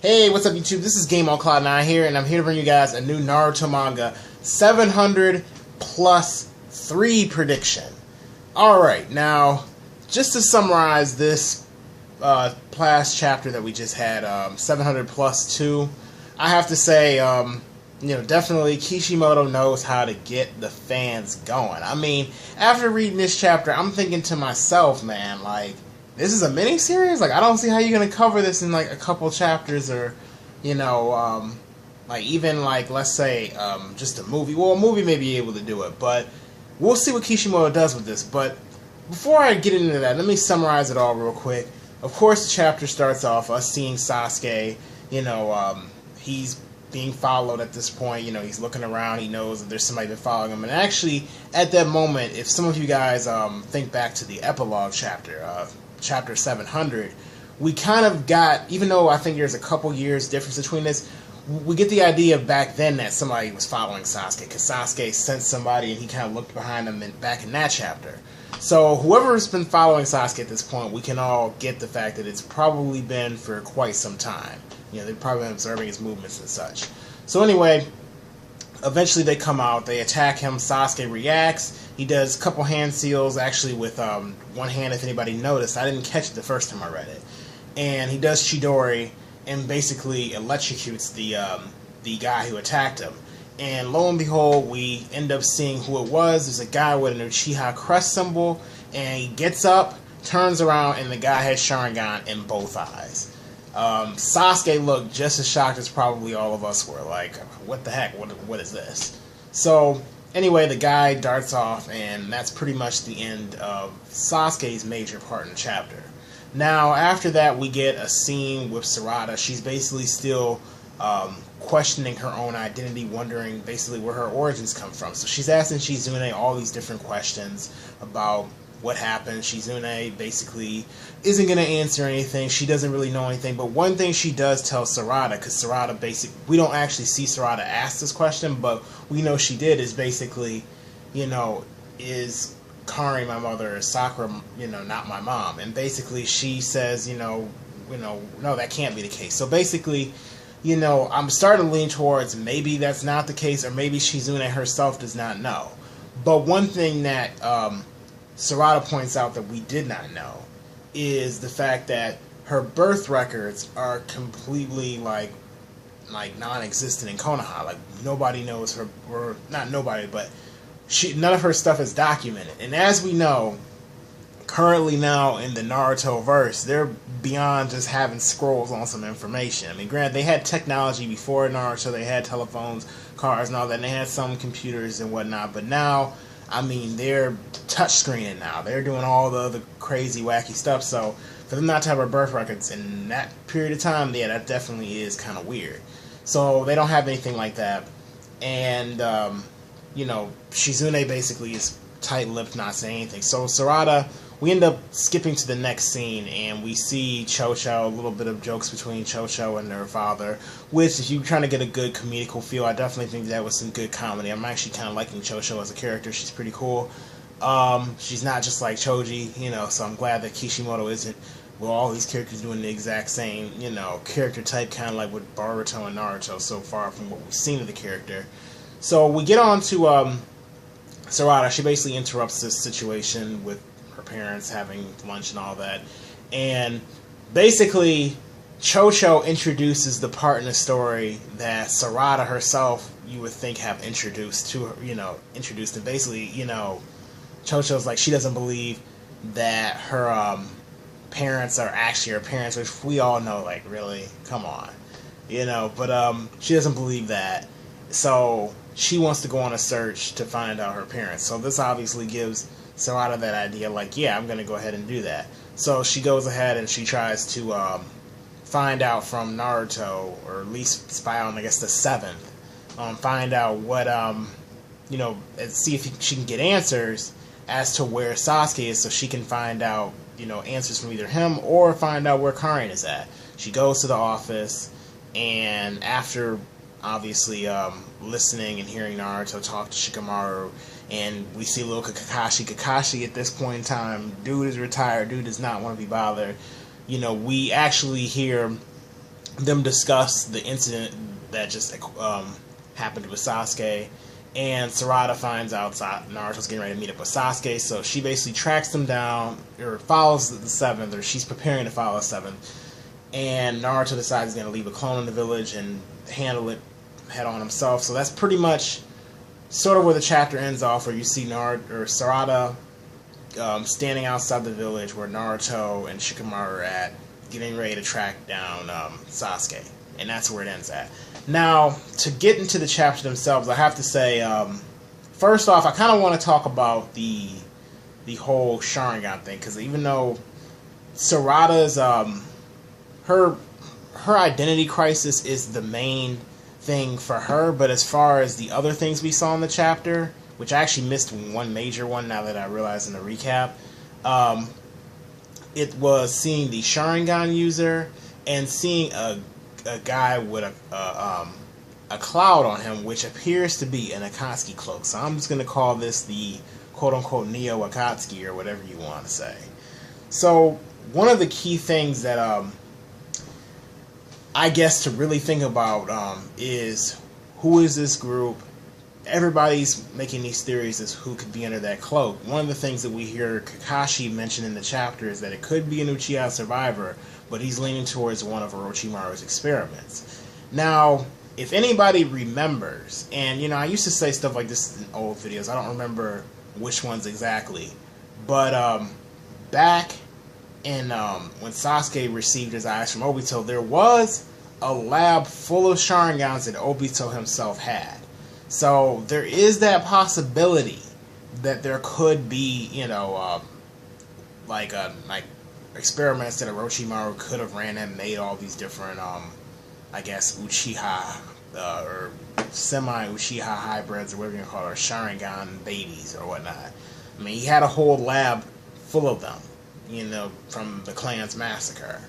Hey, what's up YouTube? This is Game on Cloud 9 here, and I'm here to bring you guys a new Naruto manga, 700 plus 3 prediction. Alright, now, just to summarize this last chapter that we just had, 700 plus 2, I have to say, definitely Kishimoto knows how to get the fans going. I mean, after reading this chapter, I'm thinking to myself, man, like, this is a mini-series? Like, I don't see how you're going to cover this in, like, a couple chapters or, even, like, let's say, just a movie. Well, a movie may be able to do it, but we'll see what Kishimoto does with this. But before I get into that, let me summarize it all real quick. Of course, the chapter starts off us seeing Sasuke, he's being followed at this point. He's looking around, he knows that there's somebody been following him. And actually, at that moment, if some of you guys think back to the epilogue chapter, chapter 700, we kind of got, even though I think there's a couple years difference between this, we get the idea back then that somebody was following Sasuke, because Sasuke sent somebody and he kind of looked behind him back in that chapter. So whoever's been following Sasuke at this point, we can all get the fact that it's probably been for quite some time. They've probably been observing his movements and such. So anyway, eventually they come out, they attack him, Sasuke reacts, he does a couple hand seals, actually with one hand, if anybody noticed. I didn't catch it the first time I read it. And he does Chidori and basically electrocutes the guy who attacked him. And lo and behold, we end up seeing who it was. There's a guy with an Uchiha crest symbol, and he gets up, turns around, and the guy has Sharingan in both eyes. Sasuke looked just as shocked as probably all of us were. Like, what the heck? What is this? So, anyway, the guy darts off, and that's pretty much the end of Sasuke's major part in the chapter. Now, after that, we get a scene with Sarada. She's basically still questioning her own identity, wondering basically where her origins come from. So she's asking Shizune all these different questions about what happened. Shizune basically isn't going to answer anything. She doesn't really know anything. But one thing she does tell Sarada, because Sarada we don't actually see Sarada ask this question, but we know she did, is basically, is Kari my mother, is Sakura, not my mom? And basically she says, no, that can't be the case. So basically, I'm starting to lean towards maybe that's not the case, or maybe Shizune herself does not know. But one thing that Sarada points out that we did not know is the fact that her birth records are completely like non-existent in Konoha. Like, nobody knows her, or not nobody, but none of her stuff is documented. And as we know, currently now in the Naruto verse, they're beyond just having scrolls on some information. I mean, granted, they had technology before Naruto. They had telephones, cars, and all that, and they had some computers and whatnot. But now, I mean, they're touchscreening now. They're doing all the other crazy, wacky stuff. So for them not to have her birth records in that period of time, yeah, that definitely is kind of weird. So they don't have anything like that. And, Shizune basically is tight-lipped, not saying anything. So Sarada, we end up skipping to the next scene, and we see Chocho, a little bit of jokes between Chocho and her father, which, if you're trying to get a good comedical feel, I definitely think that was some good comedy. I'm actually kind of liking Chocho as a character. She's pretty cool. She's not just like Choji, so I'm glad that Kishimoto isn't, well, all these characters doing the exact same, character type, kind of like with Boruto and Naruto so far from what we've seen of the character. So we get on to Sarada. She basically interrupts this situation with her parents having lunch and all that. And basically, Chocho introduces the part in the story that Sarada herself, you would think, have introduced to her, introduced. And basically, Chocho's like, she doesn't believe that her parents are actually her parents, which we all know, like, really, come on. But she doesn't believe that. So she wants to go on a search to find out her parents. So this obviously gives Sarada that idea, like, yeah, I'm going to go ahead and do that. So she goes ahead and she tries to find out from Naruto, or at least spy on, I guess, the 7th. Find out what, and see if she can get answers as to where Sasuke is, so she can find out, answers from either him or find out where Karin is at. She goes to the office, and after obviously listening and hearing Naruto talk to Shikamaru, and we see little Kakashi. Kakashi at this point in time, dude is retired, dude does not want to be bothered. We actually hear them discuss the incident that just happened with Sasuke, and Sarada finds out Naruto's getting ready to meet up with Sasuke, so she basically tracks them down, or follows the 7th, or she's preparing to follow the 7th, and Naruto decides he's going to leave a clone in the village and handle it head on himself. So that's pretty much sort of where the chapter ends off, where you see Sarada standing outside the village where Naruto and Shikamaru are at, getting ready to track down Sasuke. And that's where it ends at. Now, to get into the chapter themselves, I have to say, first off, I kind of want to talk about the whole Sharingan thing, because even though Sarada's her identity crisis is the main thing for her, but as far as the other things we saw in the chapter, which I actually missed one major one now that I realized in the recap, it was seeing the Sharingan user and seeing a guy with a cloud on him, which appears to be an Akatsuki cloak. So I'm just going to call this the quote-unquote Neo Akatsuki, or whatever you want to say. So one of the key things that I guess to really think about is, who is this group? Everybody's making these theories as who could be under that cloak. One of the things that we hear Kakashi mention in the chapter is that it could be an Uchiha survivor, but he's leaning towards one of Orochimaru's experiments. Now, if anybody remembers, and I used to say stuff like this in old videos, I don't remember which ones exactly, but back in when Sasuke received his eyes from Obito, there was a lab full of Sharingans that Obito himself had. So there is that possibility that there could be, like experiments that Orochimaru could have ran and made all these different, I guess, Uchiha or semi-Uchiha hybrids, or whatever you call it, or Sharingan babies or whatnot. I mean, he had a whole lab full of them, from the clan's massacre.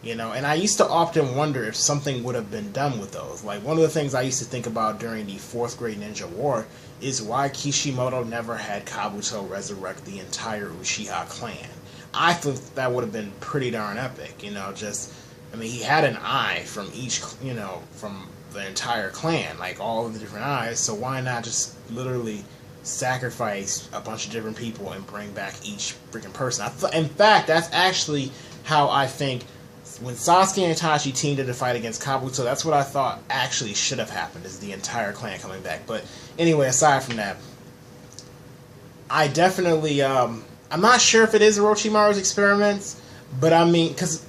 And I used to often wonder if something would have been done with those. Like, one of the things I used to think about during the 4th grade ninja war is why Kishimoto never had Kabuto resurrect the entire Uchiha clan. I thought that would have been pretty darn epic, he had an eye from each, from the entire clan, like all of the different eyes, so why not just literally sacrifice a bunch of different people and bring back each freaking person? In fact, that's actually how I think when Sasuke and Itachi teamed to fight against Kabuto, that's what I thought actually should have happened, is the entire clan coming back. But anyway, aside from that, I definitely, I'm not sure if it is Orochimaru's experiments, but because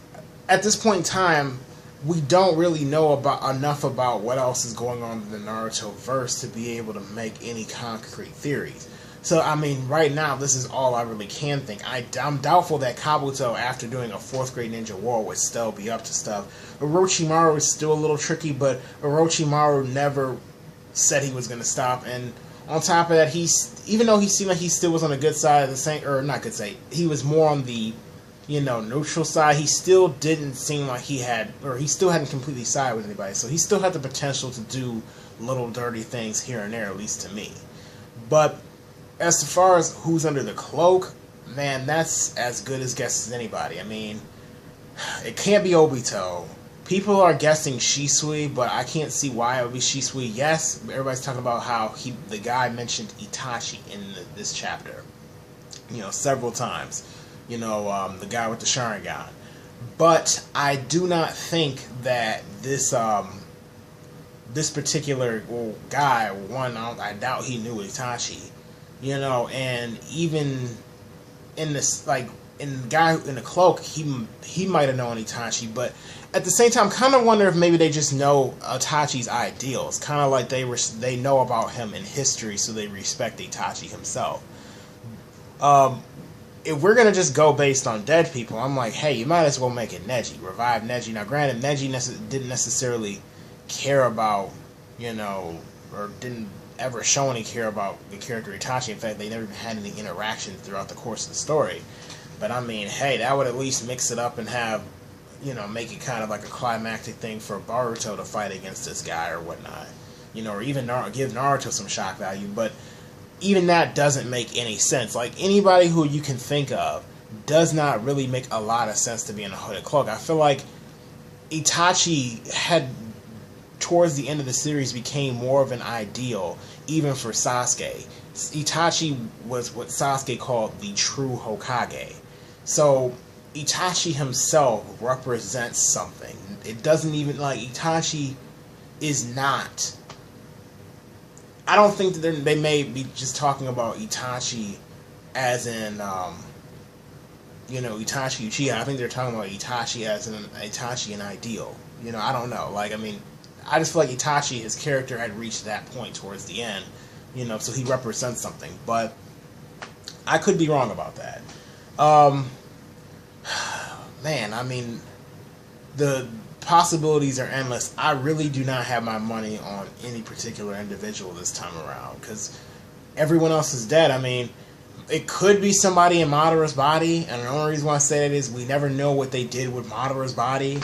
at this point in time, we don't really know enough about what else is going on in the Naruto verse to be able to make any concrete theories. So, right now, this is all I really can think. I'm doubtful that Kabuto, after doing a 4th grade ninja war, would still be up to stuff. Orochimaru is still a little tricky, but Orochimaru never said he was going to stop. And on top of that, even though he seemed like he still was on the good side of the same, or not good side, he was more on the, neutral side, he still didn't seem like he still hadn't completely sided with anybody. So he still had the potential to do little dirty things here and there, at least to me. But as far as who's under the cloak, man, that's as good as guess as anybody. It can't be Obito. People are guessing Shisui, but I can't see why it would be Shisui. Yes, everybody's talking about how the guy mentioned Itachi in this chapter, several times. The guy with the Sharingan. But I do not think that this particular guy, I doubt he knew Itachi. And even in this, in the guy in the cloak, he might have known Itachi, but at the same time, kind of wonder if maybe they just know Itachi's ideals, kind of like they know about him in history, so they respect Itachi himself. If we're gonna just go based on dead people, I'm like, hey, you might as well make it Neji, revive Neji. Now, granted, Neji didn't necessarily care about, or didn't ever show any care about the character Itachi. In fact, they never had any interaction throughout the course of the story. But hey, that would at least mix it up and have, make it kind of like a climactic thing for Boruto to fight against this guy or whatnot. Or even give Naruto some shock value. But even that doesn't make any sense. Like, anybody who you can think of does not really make a lot of sense to be in a hooded cloak. I feel like Itachi had, towards the end of the series, became more of an ideal, even for Sasuke. Itachi was what Sasuke called the true Hokage. So Itachi himself represents something. It doesn't even, like, Itachi is not... I don't think that they may be just talking about Itachi as in, Itachi Uchiha. I think they're talking about Itachi as an ideal. I don't know. Like, I mean, I just feel like Itachi, his character had reached that point towards the end, so he represents something. But I could be wrong about that. Man, I mean, the possibilities are endless. I really do not have my money on any particular individual this time around, because everyone else is dead. I mean, it could be somebody in Madara's body, and the only reason why I say that is we never know what they did with Madara's body.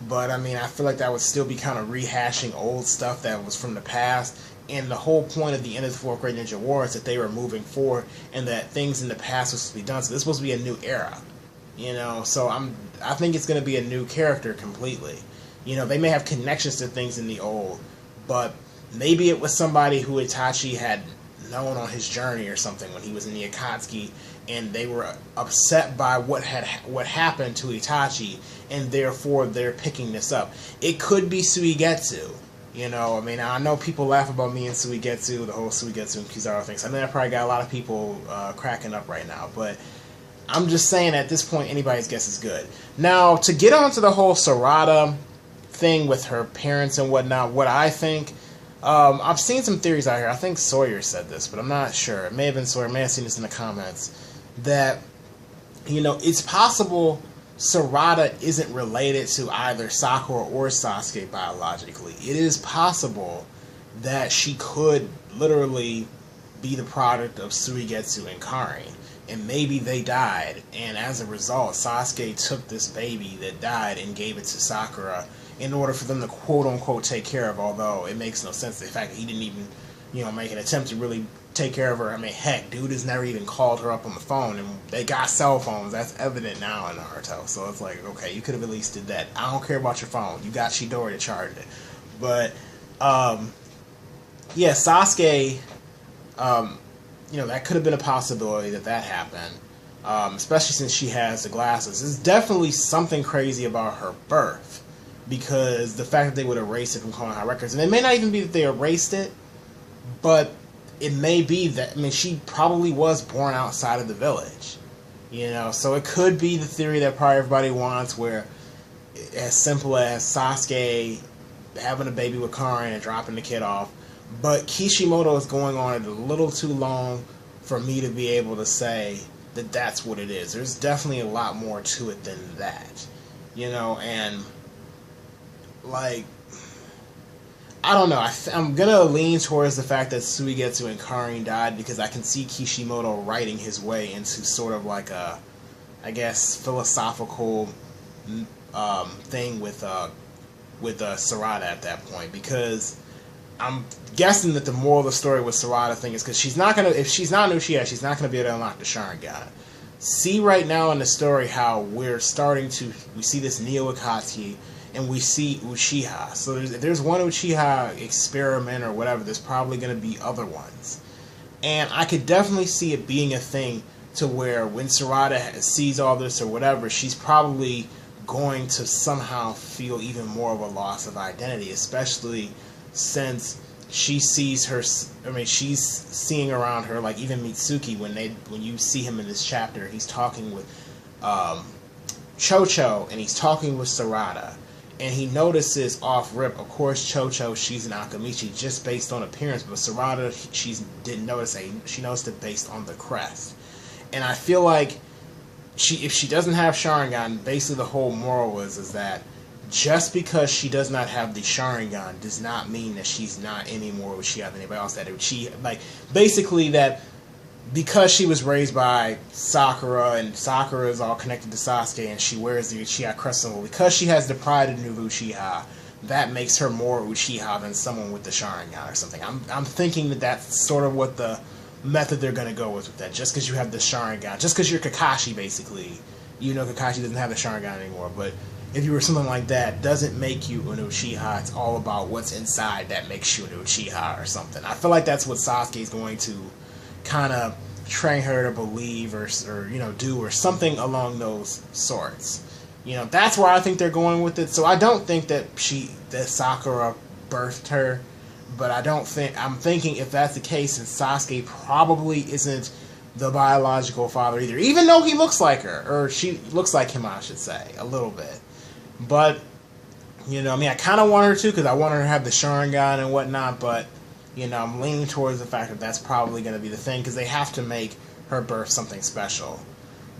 But, I mean, I feel like that would still be kind of rehashing old stuff that was from the past. And the whole point of the end of the Fourth Great Ninja War is that they were moving forward and that things in the past were supposed to be done. So this is supposed to be a new era. So I think it's going to be a new character completely. They may have connections to things in the old, but maybe it was somebody who Itachi had known on his journey or something when he was in the Akatsuki, and they were upset by what happened to Itachi, and therefore they're picking this up. It could be Suigetsu. I mean, I know people laugh about me and Suigetsu, the whole Suigetsu and Kizaru thing. So I think I probably got a lot of people cracking up right now, but I'm just saying at this point, anybody's guess is good. Now, to get onto the whole Sarada thing with her parents and whatnot, what I think, I've seen some theories out here. I think Sawyer said this, but I'm not sure. It may have been Sawyer. I may have seen this in the comments. That, it's possible Sarada isn't related to either Sakura or Sasuke biologically. It is possible that she could literally be the product of Suigetsu and Karin. And maybe they died, and as a result, Sasuke took this baby that died and gave it to Sakura in order for them to quote-unquote take care of, although it makes no sense. The fact that he didn't even, make an attempt to really take care of her. I mean, heck, dude has never even called her up on the phone, and they got cell phones. That's evident now in Naruto. So it's like, okay, you could have at least did that. I don't care about your phone. You got Chidori to charge it. But, yeah, Sasuke, that could have been a possibility that happened, especially since she has the glasses. There's definitely something crazy about her birth, because the fact that they would erase it from Konoha records, and it may not even be that they erased it, but it may be that, she probably was born outside of the village, so it could be the theory that probably everybody wants, where as simple as Sasuke having a baby with Karin and dropping the kid off. But Kishimoto is going on it a little too long for me to be able to say that that's what it is. There's definitely a lot more to it than that. And, like, I don't know. I'm going to lean towards the fact that Suigetsu and Karin died, because I can see Kishimoto writing his way into sort of like a, I guess, philosophical thing with Sarada at that point, because I'm guessing that the moral of the story with Sarada thing is because she's not gonna, if she's not an Uchiha, she's not gonna be able to unlock the Sharingan. See right now in the story how we see this Neo Akatsuki and we see Uchiha. So if there's one Uchiha experiment or whatever, there's probably gonna be other ones. And I could definitely see it being a thing to where when Sarada sees all this or whatever, she's probably going to somehow feel even more of a loss of identity, especially since she sees her, she's seeing around her, like even Mitsuki, when you see him in this chapter, he's talking with Chocho, and he's talking with Sarada, and he notices off rip, of course, Chocho, she's an Akamichi just based on appearance, but Sarada, she didn't notice she noticed it based on the crest. And I feel like if she doesn't have Sharingan, basically the whole moral is that just because she does not have the Sharingan does not mean that she's not any more Uchiha than anybody else. That basically that because she was raised by Sakura, and Sakura is all connected to Sasuke, and she wears the Uchiha crest symbol, because she has the pride of Uchiha, that makes her more Uchiha than someone with the Sharingan or something. I'm thinking that that's sort of what the method they're going to go with that. Just because you have the Sharingan, just because you're Kakashi, basically, Kakashi doesn't have the Sharingan anymore, but if you were something like that, doesn't make you an Uchiha. It's all about what's inside that makes you an Uchiha or something. I feel like that's what Sasuke's going to kind of train her to believe or do or something along those sorts. That's where I think they're going with it. So I don't think that Sakura birthed her, but I'm thinking if that's the case, then Sasuke probably isn't the biological father either, even though he looks like her, or she looks like him, I should say, a little bit. But, I kind of want her to, because I want her to have the Sharingan and whatnot, but, I'm leaning towards the fact that that's probably going to be the thing, because they have to make her birth something special.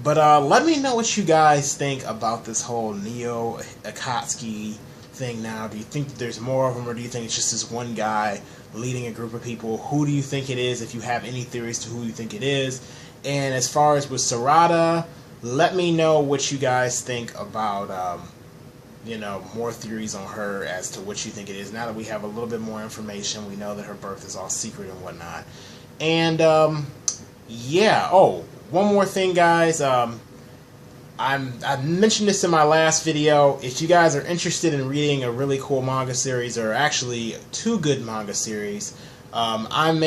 But let me know what you guys think about this whole Neo Akatsuki thing now. Do you think that there's more of them, or do you think it's just this one guy leading a group of people? Who do you think it is, if you have any theories to who you think it is? And as far as with Sarada, let me know what you guys think about, more theories on her as to what you think it is. Now that we have a little bit more information, we know that her birth is all secret and whatnot. And, yeah. Oh, one more thing, guys. I mentioned this in my last video. If you guys are interested in reading a really cool manga series, or actually 2 good manga series, I've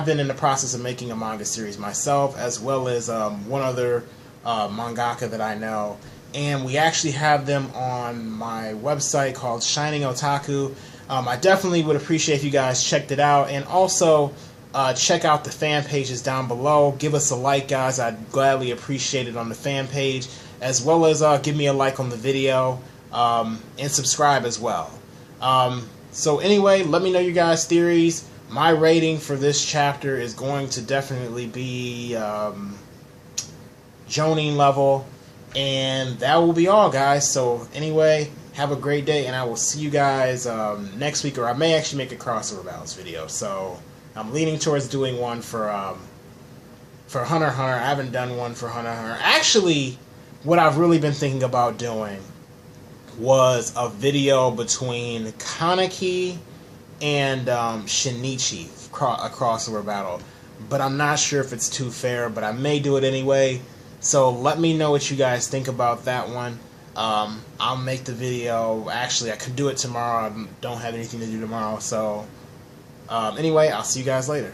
been in the process of making a manga series myself, as well as one other mangaka that I know, and we actually have them on my website called Shining Otaku. I definitely would appreciate if you guys checked it out, and also check out the fan pages down below. Give us a like, guys. I'd gladly appreciate it on the fan page, as well as give me a like on the video, and subscribe as well. So anyway, let me know your guys' theories. My rating for this chapter is going to definitely be Jonin level, and that will be all, guys. So anyway, have a great day, and I will see you guys next week, or I may actually make a crossover battles video. So I'm leaning towards doing one for Hunter x Hunter. I haven't done one for Hunter x Hunter. Actually, what I've really been thinking about doing was a video between Kaneki and Shinichi, a crossover battle. But I'm not sure if it's too fair, but I may do it anyway. So let me know what you guys think about that one. I'll make the video. Actually, I could do it tomorrow. I don't have anything to do tomorrow. So anyway, I'll see you guys later.